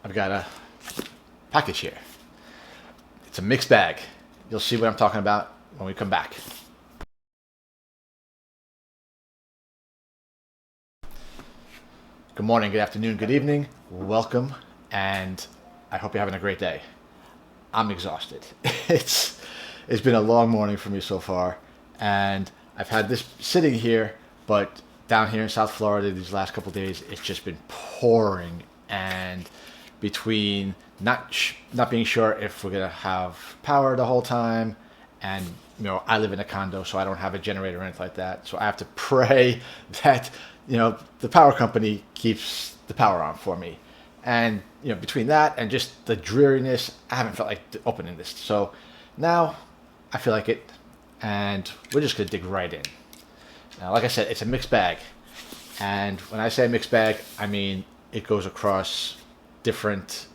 I've got a package here. It's a mixed bag. You'll see what I'm talking about when we come back. Good morning, good afternoon, good evening. Welcome, and I hope you're having a great day. I'm exhausted. It's been a long morning for me so far, and I've had this sitting here, but down here in South Florida these last couple of days, it's just been pouring, and between not being sure if we're gonna have power the whole time, and I live in a condo, so I don't have a generator or anything like that, so I have to pray that the power company keeps the power on for me. And between that and just the dreariness, I haven't felt like opening this. So now I feel like it, and we're just gonna dig right in. Now, like I said, it's a mixed bag, and when I say mixed bag, I mean it goes across different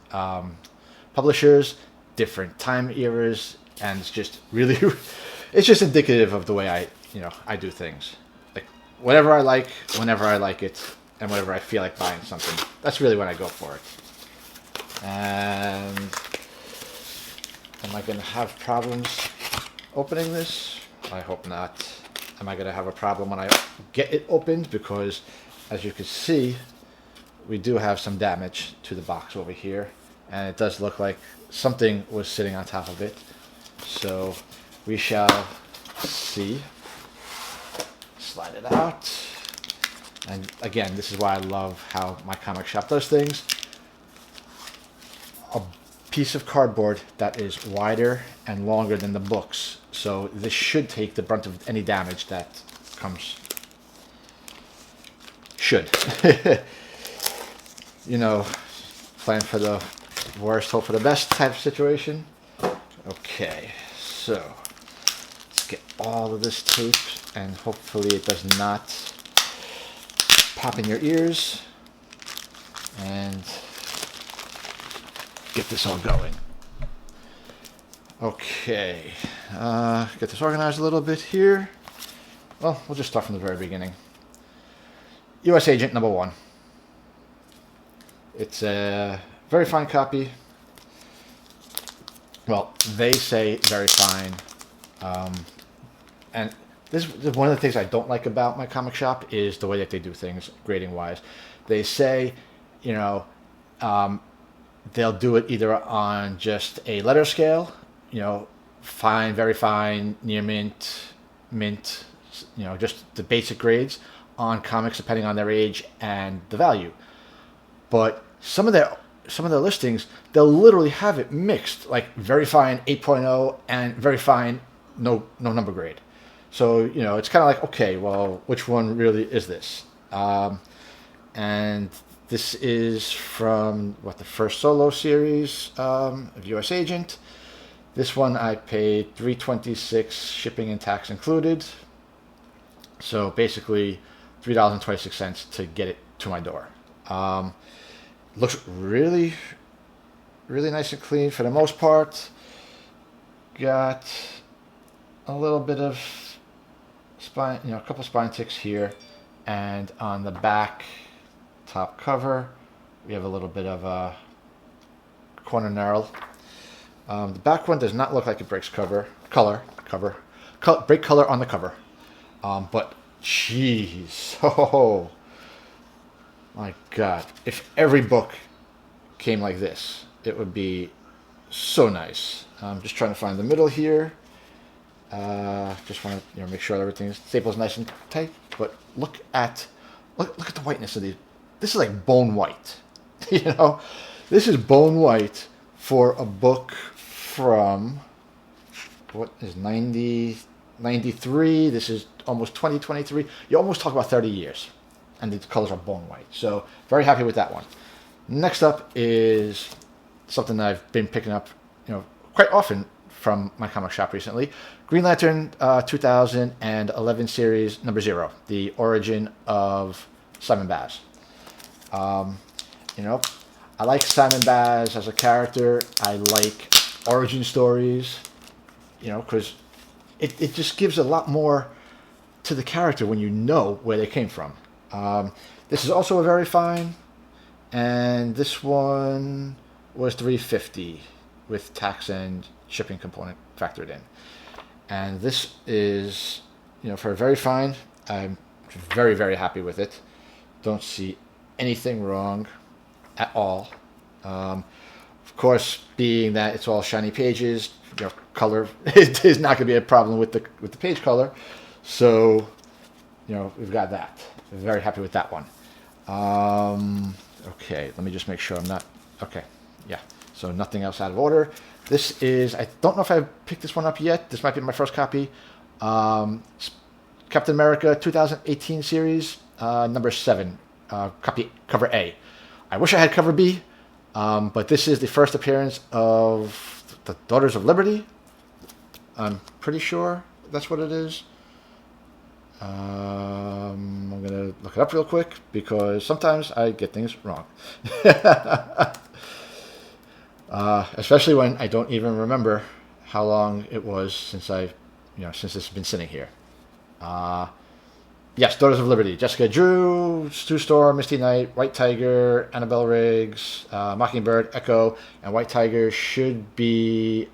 publishers, different time eras, and it's just really, it's just indicative of the way I do things. Like whatever I like, whenever I like it, and whenever I feel like buying something, that's really when I go for it. And am I going to have problems opening this? I hope not. Am I going to have a problem when I get it opened? Because as you can see, we do have some damage to the box over here, and it does look like something was sitting on top of it. So we shall see. Slide it out. And again, this is why I love how my comic shop does things. A piece of cardboard that is wider and longer than the books. So this should take the brunt of any damage that comes. Should. Plan for the worst, hope for the best type of situation. Okay, so let's get all of this tape, and hopefully it does not pop in your ears, and get this all going. Okay, get this organized a little bit here. Well, we'll just start from the very beginning. U.S. Agent #1. It's a very fine copy. Well, they say very fine. And this is one of the things I don't like about my comic shop is the way that they do things grading wise. They say, they'll do it either on just a letter scale, fine, very fine, near mint, mint, just the basic grades on comics depending on their age and the value. But some of their listings, they'll literally have it mixed, like very fine 8.0 and very fine no number grade. So, it's kind of like, okay, well, which one really is this? And this is from, the first solo series of U.S. Agent. This one I paid $3.26 shipping and tax included. So basically $3.26 to get it to my door. Looks really, really nice and clean for the most part. Got a little bit of spine, a couple spine ticks here, and on the back top cover we have a little bit of a corner knurl. The back one does not look like it breaks break color on the cover, but jeez, oh my god, if every book came like this, it would be so nice. I'm just trying to find the middle here. Just want to make sure everything staples nice and tight. But look at the whiteness of these. This is like bone white. This is bone white for a book from what is 93. This is almost 2023. You almost talk about 30 years, and the colors are bone white. So very happy with that one. Next up is something that I've been picking up, quite often from my comic shop recently. Green Lantern 2011 series #0, the origin of Simon Baz. I like Simon Baz as a character. I like origin stories, because it just gives a lot more to the character when you know where they came from. This is also a very fine and this one was $3.50 with tax and shipping component factored in. And this is, for a very fine. I'm very, very happy with it. Don't see anything wrong at all. Of course, being that it's all shiny pages, color is not going to be a problem with the page color. So, we've got that. Very happy with that one. Okay, let me just make sure I'm not. Okay, yeah. So nothing else out of order. This is, I don't know if I've picked this one up yet. This might be my first copy. Captain America 2018 series, number 7, cover A. I wish I had cover B, but this is the first appearance of the Daughters of Liberty. I'm pretty sure that's what it is. I'm going to look it up real quick because sometimes I get things wrong. Especially when I don't even remember how long it was since since this has been sitting here. Yes, Daughters of Liberty. Jessica Drew, Sue Storm, Misty Knight, White Tiger, Annabelle Riggs, Mockingbird, Echo, and White Tiger should be...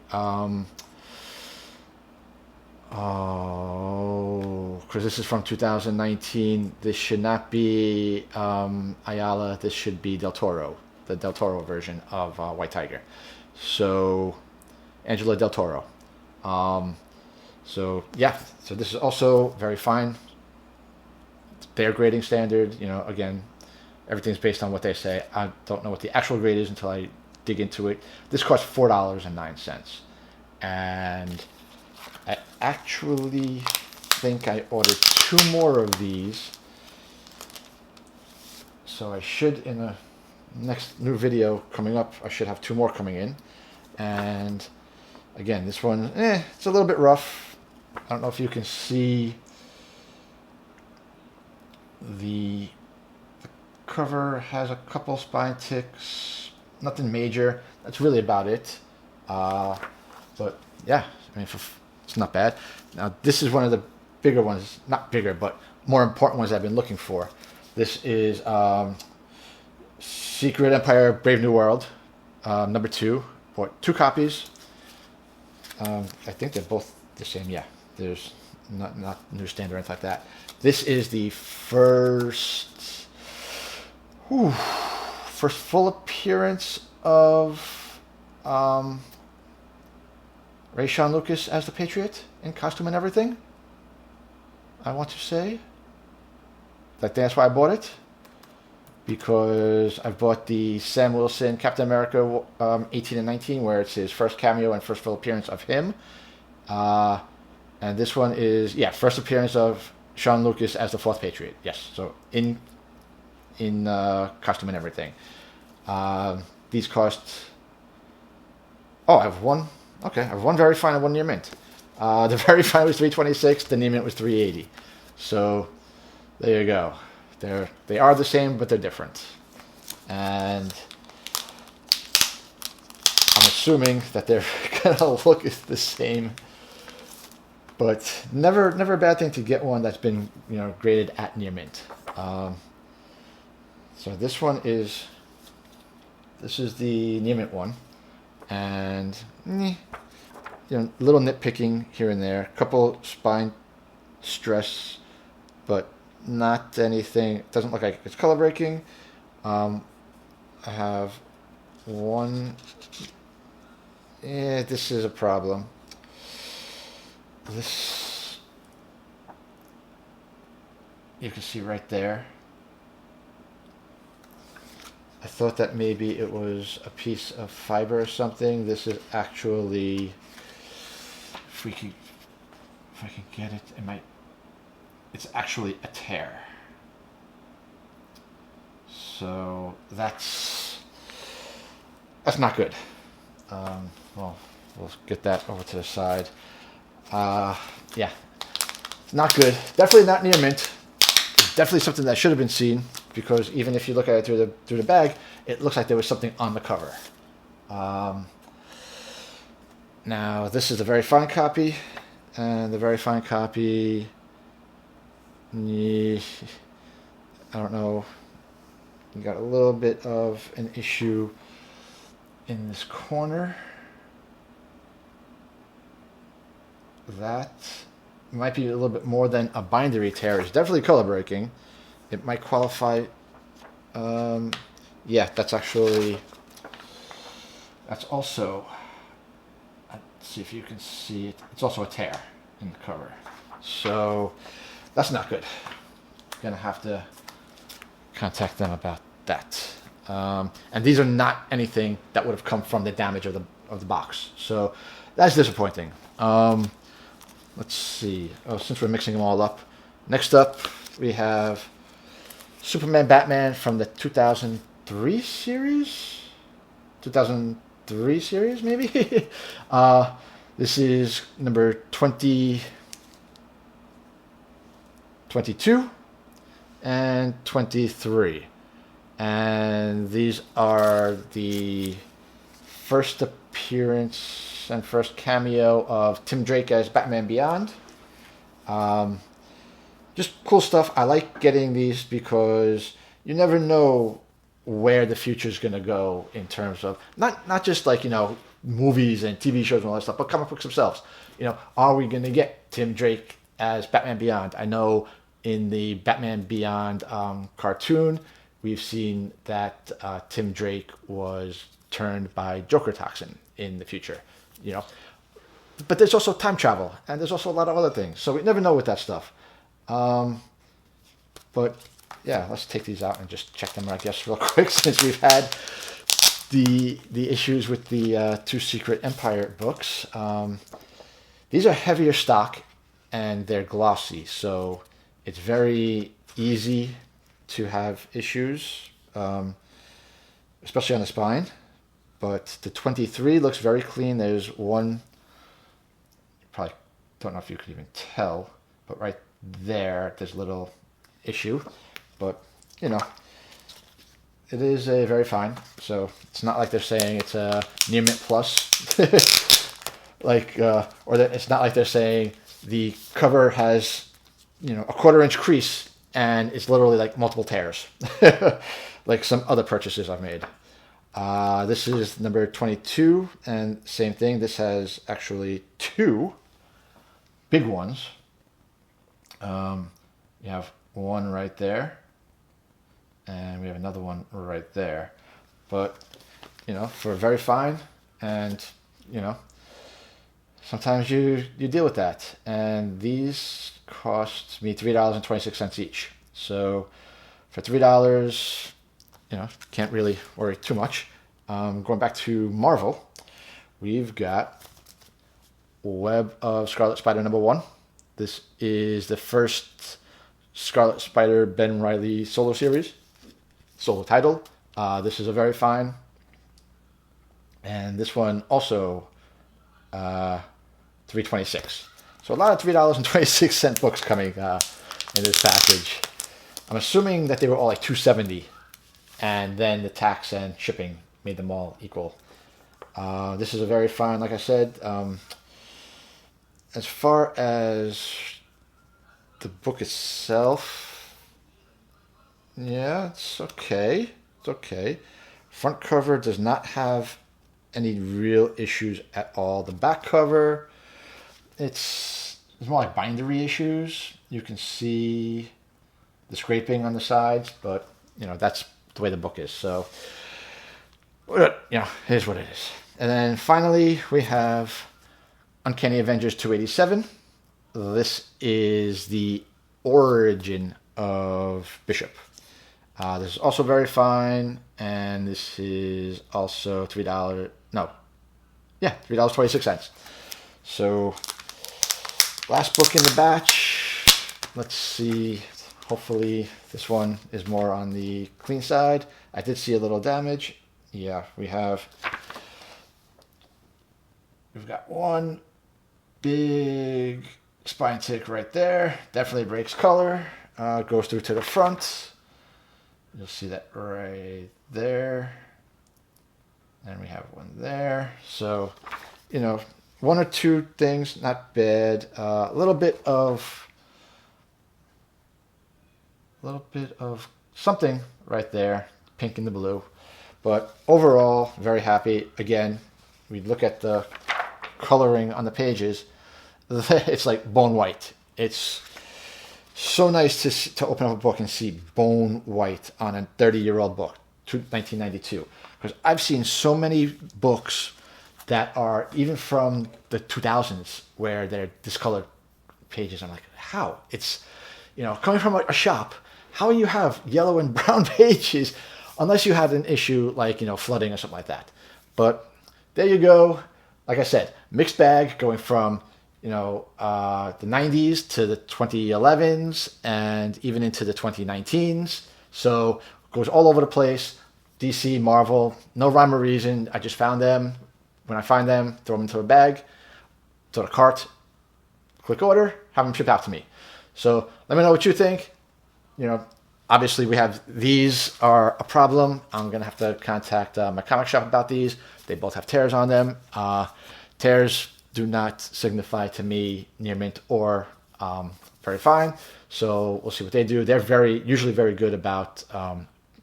because this is from 2019. This should not be Ayala. This should be Del Toro, the Del Toro version of White Tiger. So, Angela Del Toro. So this is also very fine. It's their grading standard. Again, everything's based on what they say. I don't know what the actual grade is until I dig into it. This costs $4.09, and I actually think I ordered 2 more of these. So I should, in the next new video coming up, I should have 2 more coming in. And again, this one, it's a little bit rough. I don't know if you can see the cover has a couple spine ticks, nothing major. That's really about it. But yeah, it's not bad. Now this is one of the bigger ones, not bigger, but more important ones I've been looking for. This is Secret Empire Brave New World, number 2. Bought 2 copies. I think they're both the same. Yeah, there's not newsstand or anything like that. This is the first full appearance of Ray Sean Lucas as the Patriot in costume and everything. I want to say that's why I bought it, because I've bought the Sam Wilson Captain America 18 and 19, where it's his first cameo and first full appearance of him. And this one is, first appearance of Sean Lucas as the 4th Patriot. Yes, so in costume and everything. These cost... Oh, I have one. Okay, I have one very fine and one near mint. The very fine was $3.26. The near mint was $3.80. So there you go. They are the same, but they're different. And I'm assuming that they're gonna look the same. But never a bad thing to get one that's been graded at near mint. So this is the near mint one, and little nitpicking here and there, a couple spine stress, but not anything. It doesn't look like it's color breaking. I have one. This is a problem. This you can see right there. I thought that maybe it was a piece of fiber or something. This is actually, if I can get it, it's actually a tear. So that's not good. Well, we'll get that over to the side. It's not good. Definitely not near mint. It's definitely something that should have been seen, because even if you look at it through the bag, it looks like there was something on the cover. Now this is the very fine copy, and the very fine copy, I don't know You got a little bit of an issue in this corner. That might be a little bit more than a bindery tear. It's definitely color breaking. It might qualify. Yeah, that's also, let's see if you can see it. It's also a tear in the cover. So that's not good. Gonna have to contact them about that. And these are not anything that would have come from the damage of the box. So that's disappointing. Let's see. Oh, since we're mixing them all up. Next up, we have Superman Batman from the 2003 series? 2003 series, maybe? This is number 22 and 23. And these are the first appearance and first cameo of Tim Drake as Batman Beyond. Just cool stuff. I like getting these because you never know where the future is going to go in terms of not just like, movies and TV shows and all that stuff, but comic books themselves. Are we going to get Tim Drake as Batman Beyond? I know in the Batman Beyond cartoon, we've seen that Tim Drake was turned by Joker toxin in the future, But there's also time travel, and there's also a lot of other things. So we never know with that stuff. But yeah, let's take these out and just check them, I guess, real quick, since we've had the issues with the two Secret Empire books. These are heavier stock, and they're glossy, so it's very easy to have issues, especially on the spine. But the 23 looks very clean. There's one, you probably don't know if you can even tell, but right there's a little issue. But, it is a very fine. So it's not like they're saying it's a near mint plus. Or that it's not like they're saying the cover has, a 1/4 inch crease and it's literally like multiple tears. Like some other purchases I've made. This is number 22, and same thing. This has actually two big ones. You have one right there, and we have another one right there. But, for very fine, and, sometimes you deal with that. And these cost me $3.26 each. So for $3, can't really worry too much. Going back to Marvel, we've got Web of Scarlet Spider #1. This is the first Scarlet Spider Ben Reilly solo title. This is a very fine. And this one also $3.26. So a lot of $3.26 books coming in this package. I'm assuming that they were all like $2.70, and then the tax and shipping made them all equal. This is a very fine, like I said. As far as the book itself, yeah, it's okay. It's okay. Front cover does not have any real issues at all. The back cover, it's more like bindery issues. You can see the scraping on the sides, but that's the way the book is. So here's what it is. And then finally we have Uncanny Avengers 287. This is the origin of Bishop. This is also very fine, and this is also $3.26. So last book in the batch. Let's see. Hopefully this one is more on the clean side. I did see a little damage. Yeah, we've got one big spine tick right there. Definitely breaks color. Goes through to the front. You'll see that right there. And we have one there. So, one or two things, not bad. A little bit of something right there. pink and the blue. But overall, very happy. Again, we look at the coloring on the pages. It's like bone white. It's so nice to open up a book and see bone white on a 30-year-old book, 1992. Because I've seen so many books that are even from the 2000s where they're discolored pages. I'm like, how? It's, coming from a shop, how you have yellow and brown pages unless you have an issue like, flooding or something like that. But there you go. Like I said, mixed bag going from, the 90s to the 2011s and even into the 2019s. So it goes all over the place. DC, Marvel, no rhyme or reason. I just found them. When I find them, throw them into a bag, to the cart, click order, have them shipped out to me. So let me know what you think. Obviously these are a problem. I'm going to have to contact my comic shop about these. They both have tears on them. Tears do not signify to me near mint or very fine. So we'll see what they do. They're usually very good about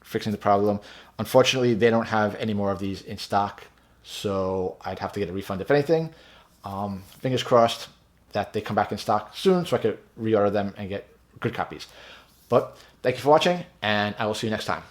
fixing the problem. Unfortunately, they don't have any more of these in stock. So I'd have to get a refund if anything. Fingers crossed that they come back in stock soon so I could reorder them and get good copies. But thank you for watching, and I will see you next time.